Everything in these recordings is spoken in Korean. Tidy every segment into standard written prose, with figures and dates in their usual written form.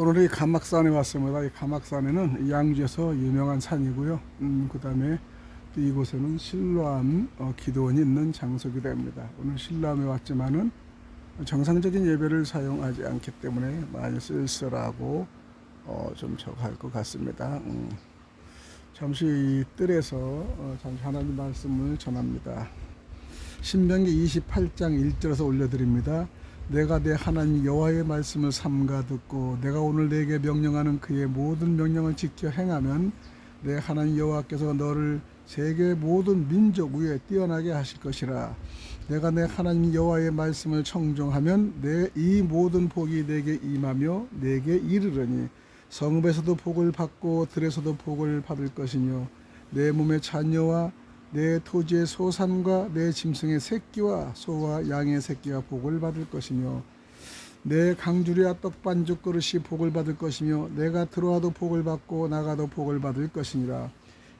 오늘 이 감막산에 왔습니다. 이 감막산에는 양주에서 유명한 산이고요. 그 다음에 이곳에는 실로암 기도원이 있는 장소기도 합니다. 오늘 실로암에 왔지만은 정상적인 예배를 사용하지 않기 때문에 많이 쓸쓸하고 좀 적할 것 같습니다. 잠시 이 뜰에서 잠시 하나님 말씀을 전합니다. 신명기 28장 1절에서 올려드립니다. 내가 내 하나님 여호와의 말씀을 삼가 듣고 내가 오늘 내게 명령하는 그의 모든 명령을 지켜 행하면 내 하나님 여호와께서 너를 세계 모든 민족 위에 뛰어나게 하실 것이라. 내가 내 하나님 여호와의 말씀을 청종하면 내 이 모든 복이 내게 임하며 내게 이르르니 성읍에서도 복을 받고 들에서도 복을 받을 것이며 내 몸의 자녀와 내 토지의 소산과 내 짐승의 새끼와 소와 양의 새끼가 복을 받을 것이며 내 강주리와 떡반죽 그릇이 복을 받을 것이며 내가 들어와도 복을 받고 나가도 복을 받을 것이니라.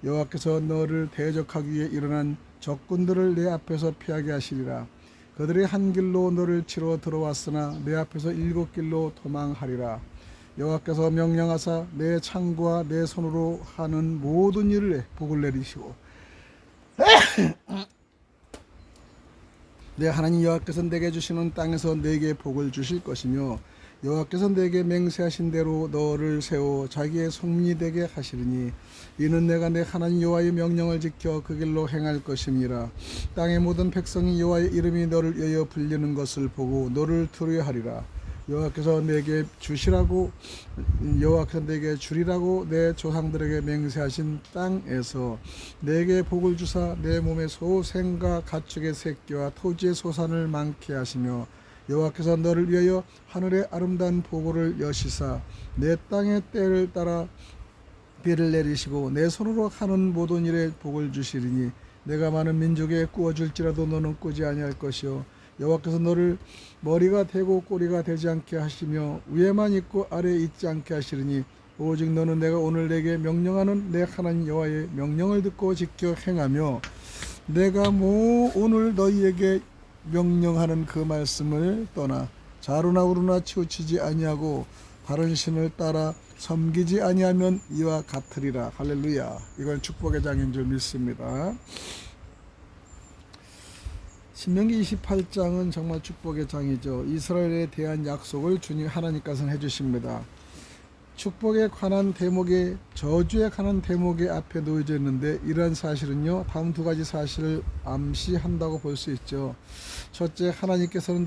여호와께서 너를 대적하기 위해 일어난 적군들을 내 앞에서 피하게 하시리라. 그들이 한 길로 너를 치러 들어왔으나 내 앞에서 7길로 도망하리라. 여호와께서 명령하사 내 창과 내 손으로 하는 모든 일을 복을 내리시고 내 하나님 여호와께서 내게 주시는 땅에서 내게 복을 주실 것이며 여호와께서 내게 맹세하신 대로 너를 세워 자기의 섭리되게 하시리니 이는 내가 내 하나님 여호와의 명령을 지켜 그 길로 행할 것임이라. 땅의 모든 백성이 여호와의 이름이 너를 위하여 불리는 것을 보고 너를 두려워하리라. 여호와께서 내게 주시라고 여호와께서 내게 주리라고 내 조상들에게 맹세하신 땅에서 내게 복을 주사 내 몸의 소생과 가축의 새끼와 토지의 소산을 많게 하시며 여호와께서 너를 위하여 하늘의 아름다운 보고를 여시사 내 땅의 때를 따라 비를 내리시고 내 손으로 하는 모든 일에 복을 주시리니 내가 많은 민족에 꾸어줄지라도 너는 꾸지 아니할 것이요 여호와께서 너를 머리가 되고 꼬리가 되지 않게 하시며 위에만 있고 아래에 있지 않게 하시리니 오직 너는 내가 오늘 내게 명령하는 내 하나님 여호와의 명령을 듣고 지켜 행하며 내가 오늘 너희에게 명령하는 그 말씀을 떠나 자루나 우루나 치우치지 아니하고 다른 신을 따라 섬기지 아니하면 이와 같으리라. 할렐루야. 이건 축복의 장인 줄 믿습니다. 신명기 28장은 정말 축복의 장이죠. 이스라엘에 대한 약속을 주님 하나님께서는 해주십니다. 축복에 관한 대목에 저주에 관한 대목에 앞에 놓여져 있는데 이러한 사실은요 다음 두 가지 사실을 암시한다고 볼 수 있죠. 첫째, 하나님께서는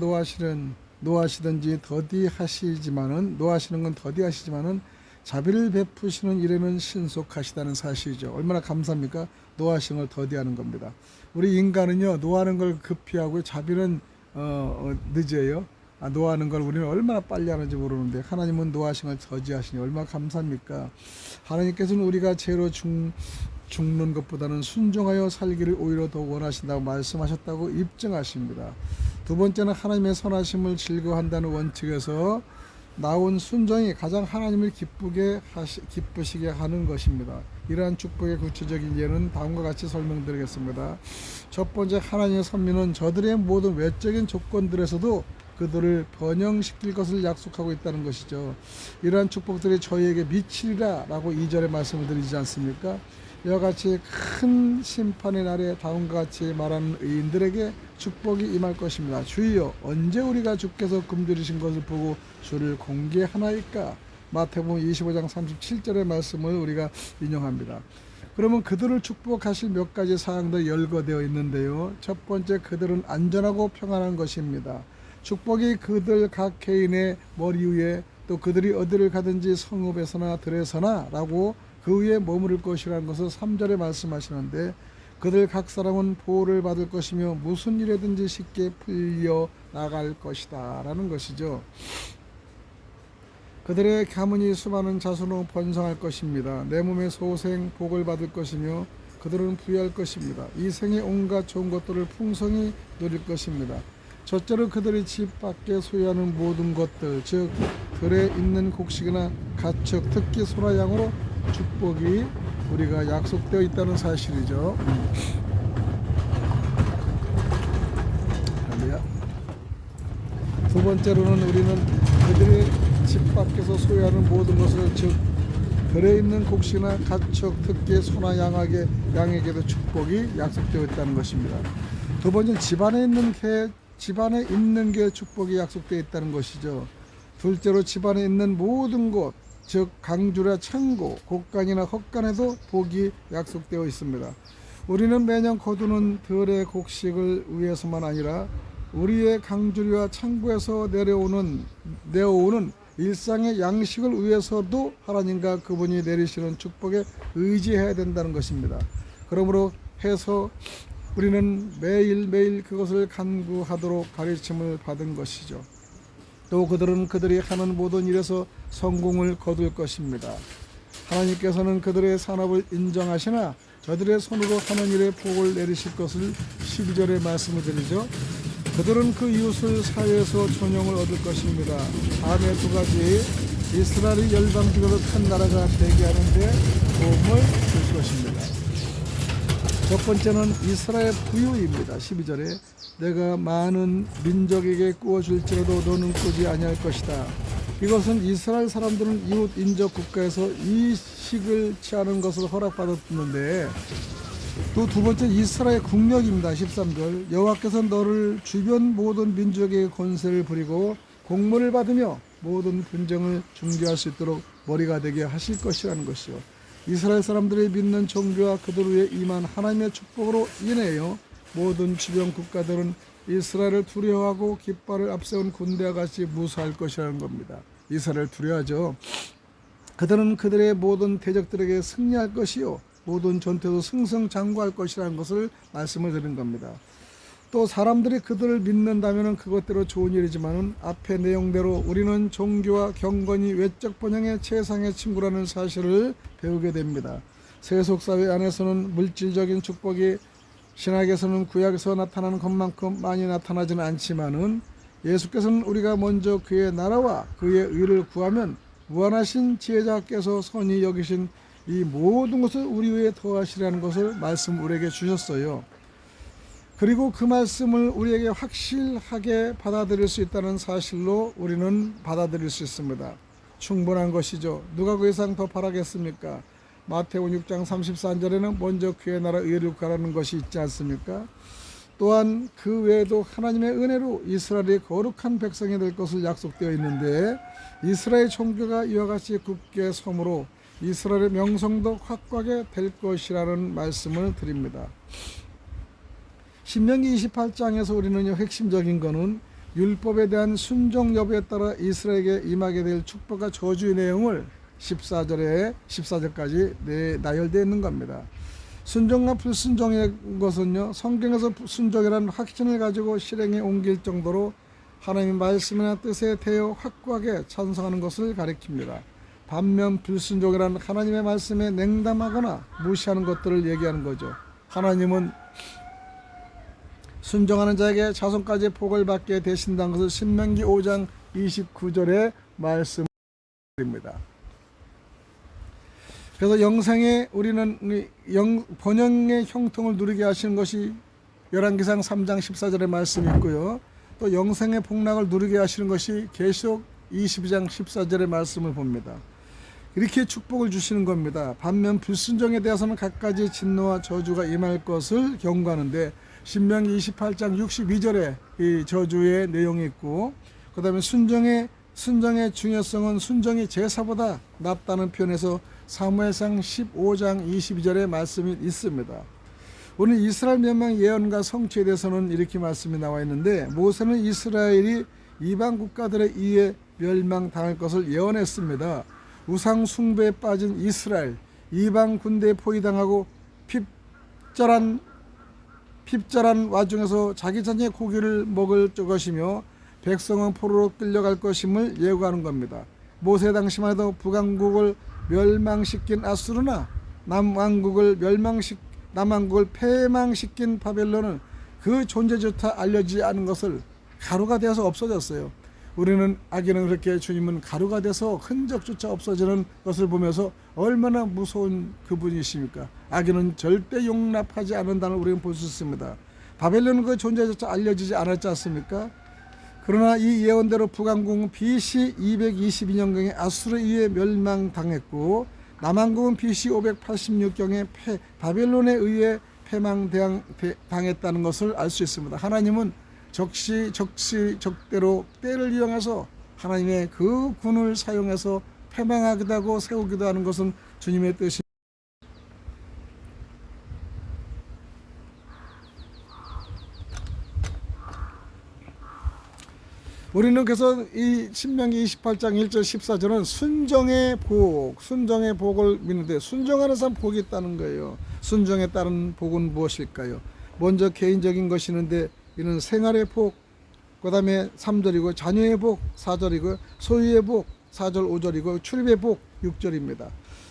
노하시든지 더디하시지만은 노하시는 건 더디하시지만은 자비를 베푸시는 일에는 신속하시다는 사실이죠. 얼마나 감사합니까? 노하시는 걸 더디하는 겁니다. 우리 인간은요 노하는 걸 급히하고 자비는 늦어요. 노하는 걸 우리는 얼마나 빨리 하는지 모르는데 하나님은 노하시는 걸 더디하시니 얼마나 감사합니까? 하나님께서는 우리가 죄로 죽는 것보다는 순종하여 살기를 오히려 더 원하신다고 말씀하셨다고 입증하십니다. 두 번째는 하나님의 선하심을 즐거워한다는 원칙에서 나온 순종이 가장 하나님을 기쁘시게 하는 것입니다. 이러한 축복의 구체적인 예는 다음과 같이 설명드리겠습니다. 첫 번째, 하나님의 선민은 저들의 모든 외적인 조건들에서도 그들을 번영시킬 것을 약속하고 있다는 것이죠. 이러한 축복들이 저희에게 미치리라 라고 2절에 말씀을 드리지 않습니까? 이와 같이 큰 심판의 날에 다음과 같이 말하는 의인들에게 축복이 임할 것입니다. 주여, 언제 우리가 주께서 굶주리신 것을 보고 주를 공개하나이까? 마태복음 25장 37절의 말씀을 우리가 인용합니다. 그러면 그들을 축복하실 몇 가지 사항들이 열거되어 있는데요. 첫 번째, 그들은 안전하고 평안한 것입니다. 축복이 그들 각 개인의 머리 위에 또 그들이 어디를 가든지 성읍에서나 들에서나 라고 그 위에 머무를 것이라는 것을 3절에 말씀하시는데 그들 각 사람은 보호를 받을 것이며 무슨 일에든지 쉽게 풀려 나갈 것이다 라는 것이죠. 그들의 가문이 수많은 자손으로 번성할 것입니다. 내 몸의 소생 복을 받을 것이며 그들은 부유할 것입니다. 이 생의 온갖 좋은 것들을 풍성히 누릴 것입니다. 첫째로 그들이 집 밖에 소유하는 모든 것들, 즉 들에 있는 곡식이나 가축, 특히 소나 양으로 축복이 우리가 약속되어 있다는 사실이죠. 두 번째로는 우리는 그들의 집 밖에서 소유하는 모든 것을, 즉 들에 있는 곡식이나 가축, 특히 소나 양에게도 축복이 약속되어 있다는 것입니다. 두 번째는 집안에 있는 게 축복이 약속되어 있다는 것이죠. 둘째로 집안에 있는 모든 곳, 즉 강주라 창고, 곡간이나 헛간에도 복이 약속되어 있습니다. 우리는 매년 거두는 들의 곡식을 위해서만 아니라 우리의 강주리와 창고에서 내어오는 일상의 양식을 위해서도 하나님과 그분이 내리시는 축복에 의지해야 된다는 것입니다. 그러므로 해서 우리는 매일매일 그것을 간구하도록 가르침을 받은 것이죠. 또 그들은 그들이 하는 모든 일에서 성공을 거둘 것입니다. 하나님께서는 그들의 산업을 인정하시나 저들의 손으로 하는 일에 복을 내리실 것을 12절에 말씀을 드리죠. 그들은 그 이웃을 사회에서 존영을 얻을 것입니다. 다음에 두 가지, 이스라엘이 열방 중에서 큰 나라가 되게 하는데 도움을 줄 것입니다. 첫 번째는 이스라엘 부유입니다. 12절에 내가 많은 민족에게 꾸어줄지라도 너는 꾸지 아니할 것이다. 이것은 이스라엘 사람들은 이웃 인접 국가에서 이식을 취하는 것을 허락받았는데, 또 두 번째 이스라엘 국력입니다. 13절 여호와께서 너를 주변 모든 민족에게 권세를 부리고 공물을 받으며 모든 분쟁을 중재할 수 있도록 머리가 되게 하실 것이라는 것이요. 이스라엘 사람들이 믿는 종교와 그들 위에 임한 하나님의 축복으로 인하여 모든 주변 국가들은 이스라엘을 두려워하고 깃발을 앞세운 군대와 같이 무수할 것이라는 겁니다. 이스라엘을 두려워하죠. 그들은 그들의 모든 대적들에게 승리할 것이요 모든 전투에도 승승장구할 것이라는 것을 말씀을 드린 겁니다. 또 사람들이 그들을 믿는다면 그것대로 좋은 일이지만 앞의 내용대로 우리는 종교와 경건이 외적 번영의 최상의 친구라는 사실을 배우게 됩니다. 세속사회 안에서는 물질적인 축복이 신학에서는 구약에서 나타나는 것만큼 많이 나타나지는 않지만은 예수께서는 우리가 먼저 그의 나라와 그의 의를 구하면 무한하신 지혜자께서 선히 여기신 이 모든 것을 우리 위에 더하시라는 것을 말씀 우리에게 주셨어요. 그리고 그 말씀을 우리에게 확실하게 받아들일 수 있다는 사실로 우리는 받아들일 수 있습니다. 충분한 것이죠. 누가 그 이상 더 바라겠습니까? 마태복음 6장 34절에는 먼저 그의 나라 의를 구하라는 것이 있지 않습니까? 또한 그 외에도 하나님의 은혜로 이스라엘이 거룩한 백성이 될 것을 약속되어 있는데, 이스라엘 종교가 이와 같이 굳게 섬으로 이스라엘의 명성도 확고하게 될 것이라는 말씀을 드립니다. 신명기 28장에서 우리는 핵심적인 것은 율법에 대한 순종 여부에 따라 이스라엘에게 임하게 될 축복과 저주의 내용을 14절까지 나열되어 있는 겁니다. 순종과 불순종의 것은요, 성경에서 순종이라는 확신을 가지고 실행에 옮길 정도로 하나님의 말씀이나 뜻에 대해 확고하게 찬성하는 것을 가리킵니다. 반면 불순종이라는 하나님의 말씀에 냉담하거나 무시하는 것들을 얘기하는 거죠. 하나님은 순종하는 자에게 자손까지 복을 받게 되신다는 것을 신명기 5장 29절에 말씀드립니다. 그래서 영생에 우리는 번영의 형통을 누리게 하시는 것이 열왕기상 3장 14절의 말씀이 있고요. 또 영생의 복락을 누리게 하시는 것이 계시록 22장 14절의 말씀을 봅니다. 이렇게 축복을 주시는 겁니다. 반면 불순종에 대해서는 갖가지 진노와 저주가 임할 것을 경고하는데, 신명기 28장 62절에 이 저주의 내용이 있고, 그 다음에 순종의 중요성은 순종이 제사보다 낫다는 표현에서 사무엘상 15장 22절의 말씀이 있습니다. 오늘 이스라엘 멸망 예언과 성취에 대해서는 이렇게 말씀이 나와 있는데, 모세는 이스라엘이 이방 국가들에 의해 멸망당할 것을 예언했습니다. 우상 숭배에 빠진 이스라엘, 이방 군대에 포위당하고 핍절한 와중에서 자기 자녀의 고기를 먹을 것이며 백성은 포로로 끌려갈 것임을 예고하는 겁니다. 모세 당시만 해도 북왕국을 멸망시킨 아수르나 남왕국을 폐망시킨 바벨론은 그 존재조차 알려지지 않은 것을 가루가 되어서 없어졌어요. 우리는 악인은 그렇게 주님은 가루가 돼서 흔적조차 없어지는 것을 보면서 얼마나 무서운 그분이십니까? 악인은 절대 용납하지 않는다는 우리는 볼 수 있습니다. 바벨론은 그 존재조차 알려지지 않았지 않습니까? 그러나 이 예언대로 북왕국은 BC 222년경에 아수르에 의해 멸망당했고 남왕국은 BC 586경에 바벨론에 의해 패망당했다는 것을 알 수 있습니다. 하나님은 적대로 때를 이용해서 하나님의 그 군을 사용해서 패망하기도 하고 세우기도 하는 것은 주님의 뜻입니다. 우리는 그래서 이 신명기 28장 1절 14절은 순정의 복을 믿는데, 순정하는 사람 복이 있다는 거예요. 순정에 따른 복은 무엇일까요? 먼저 개인적인 것이 있는데, 이는 생활의 복, 그 다음에 3절이고 자녀의 복 4절이고 소유의 복 4절 5절이고 출입의 복 6절입니다.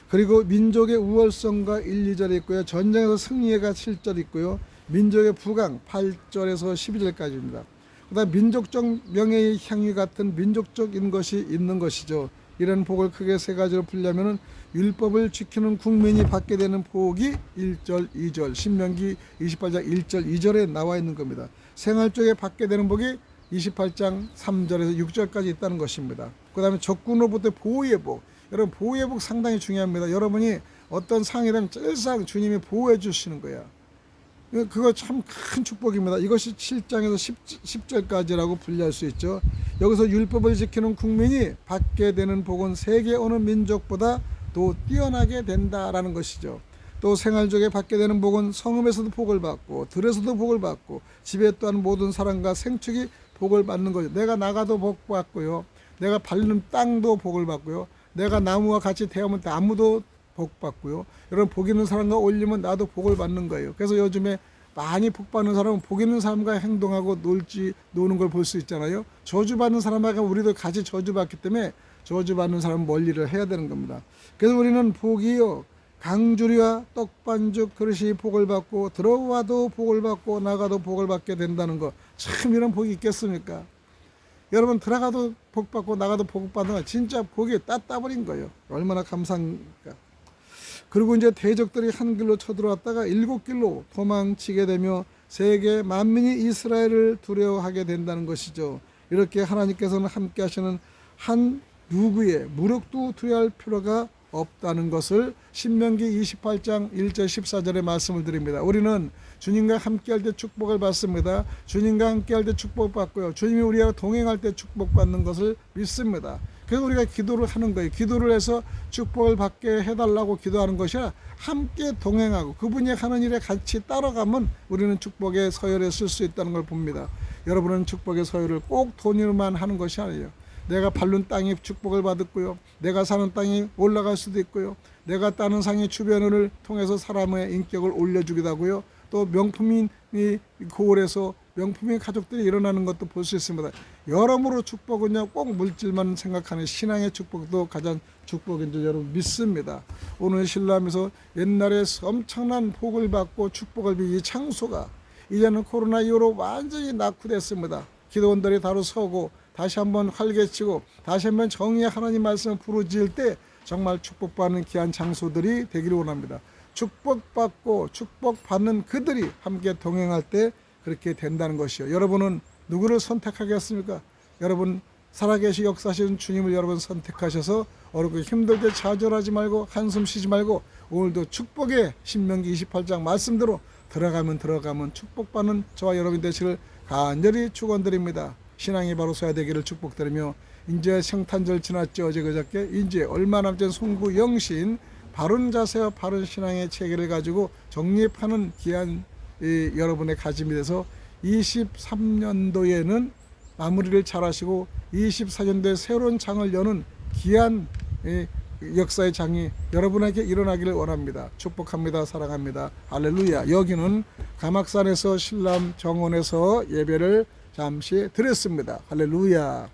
그리고 민족의 우월성과 1, 2절이 있고요. 전쟁에서 승리가 7절 있고요. 민족의 부강 8절에서 12절까지입니다. 그 다음 민족적 명예의 향유 같은 민족적인 것이 있는 것이죠. 이런 복을 크게 세 가지로 풀려면 율법을 지키는 국민이 받게 되는 복이 1절 2절 신명기 28장 1절 2절에 나와 있는 겁니다. 생활 쪽에 받게 되는 복이 28장 3절에서 6절까지 있다는 것입니다. 그 다음에 적군으로부터 보호의 복, 여러분 보호의 복 상당히 중요합니다. 여러분이 어떤 상황이라면 찔상 주님이 보호해 주시는 거야. 그거 참 큰 축복입니다. 이것이 7장에서 10절까지라고 분류할 수 있죠. 여기서 율법을 지키는 국민이 받게 되는 복은 세계 어느 민족보다 더 뛰어나게 된다라는 것이죠. 또 생활적에 받게 되는 복은 성읍에서도 복을 받고 들에서도 복을 받고 집에 또한 모든 사람과 생축이 복을 받는 거죠. 내가 나가도 복 받고요. 내가 밟는 땅도 복을 받고요. 내가 나무와 같이 대하면 나무도 복 받고요. 여러분 복 있는 사람과 어울리면 나도 복을 받는 거예요. 그래서 요즘에 많이 복 받는 사람은 복 있는 사람과 행동하고 노는 걸 볼 수 있잖아요. 저주받는 사람하고 우리도 같이 저주받기 때문에 저주받는 사람은 멀리를 해야 되는 겁니다. 그래서 우리는 복이요, 강주리와 떡반죽 그릇이 복을 받고 들어와도 복을 받고 나가도 복을 받게 된다는 거, 참 이런 복이 있겠습니까? 여러분 들어가도 복 받고 나가도 복 받는 거 진짜 복이 따따버린 거예요. 얼마나 감사합니까? 그리고 이제 대적들이 한 길로 쳐들어왔다가 7길로 도망치게 되며 세계 만민이 이스라엘을 두려워하게 된다는 것이죠. 이렇게 하나님께서는 함께 하시는 한 누구의 무력도 두려워할 필요가 없다는 것을 신명기 28장 1절 14절의 말씀을 드립니다. 우리는 주님과 함께할 때 축복을 받습니다. 주님과 함께할 때 축복받고요. 주님이 우리와 동행할 때 축복받는 것을 믿습니다. 그래서 우리가 기도를 하는 거예요. 기도를 해서 축복을 받게 해달라고 기도하는 것이 아니라 함께 동행하고 그분이 하는 일에 같이 따라가면 우리는 축복의 서열에 쓸 수 있다는 걸 봅니다. 여러분은 축복의 서열을 꼭 돈으로만 하는 것이 아니에요. 내가 밟는 땅이 축복을 받았고요. 내가 사는 땅이 올라갈 수도 있고요. 내가 따는 상의 주변을 통해서 사람의 인격을 올려주기도 하고요. 또 명품이 고을에서 명품의 가족들이 일어나는 것도 볼 수 있습니다. 여러모로 축복은요, 꼭 물질만 생각하는 신앙의 축복도 가장 축복인 줄 여러분 믿습니다. 오늘 신라면서 옛날에 엄청난 복을 받고 축복을 받은 이 장소가 이제는 코로나 이후로 완전히 낙후됐습니다. 기도원들이 다루 서고 다시 한번 활개치고 다시 한번 정의의 하나님 말씀을 부르짖을 때 정말 축복받는 귀한 장소들이 되기를 원합니다. 축복받고 축복받는 그들이 함께 동행할 때 그렇게 된다는 것이요. 여러분은 누구를 선택하겠습니까? 여러분 살아계시 역사하시는 주님을 여러분 선택하셔서 어렵고 힘들 때 좌절하지 말고 한숨 쉬지 말고 오늘도 축복의 신명기 28장 말씀대로 들어가면 축복받는 저와 여러분 되시길 간절히 축원드립니다. 신앙이 바로 서야 되기를 축복드리며, 이제 성탄절 지났죠. 어제 그저께 이제 얼마 남지 않은 송구 영신 바른 자세와 바른 신앙의 체계를 가지고 정립하는 귀한 여러분의 가짐이 돼서 23년도에는 마무리를 잘 하시고 24년도에 새로운 장을 여는 귀한 역사의 장이 여러분에게 일어나기를 원합니다. 축복합니다. 사랑합니다. 할렐루야. 여기는 가막산에서 신람 정원에서 예배를 잠시 드렸습니다. 할렐루야.